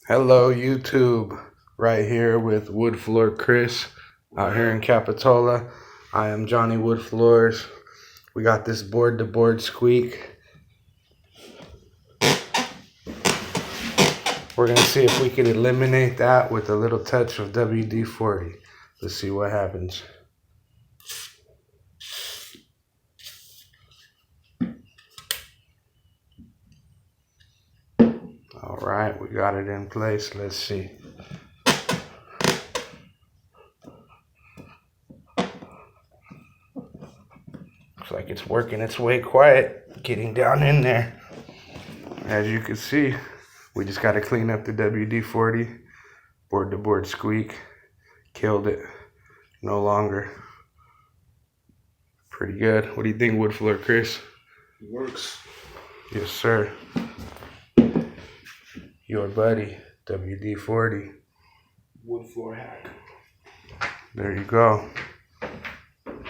Hello YouTube, right here with Wood Floor Chris out here in Capitola. I am Johnny Wood Floors. We got this board to board squeak. We're gonna see if we can eliminate that with a little touch of wd40. Let's see what happens. All right, we got it in place. Let's see. Looks like it's working its way quiet, getting down in there. As you can see, we just got to clean up the wd40. Board to board squeak. Killed it. No longer. Pretty good. What do you think, Wood Floor Chris? It works. Yes, sir. Your buddy, wd40. Wood floor hack. There you go.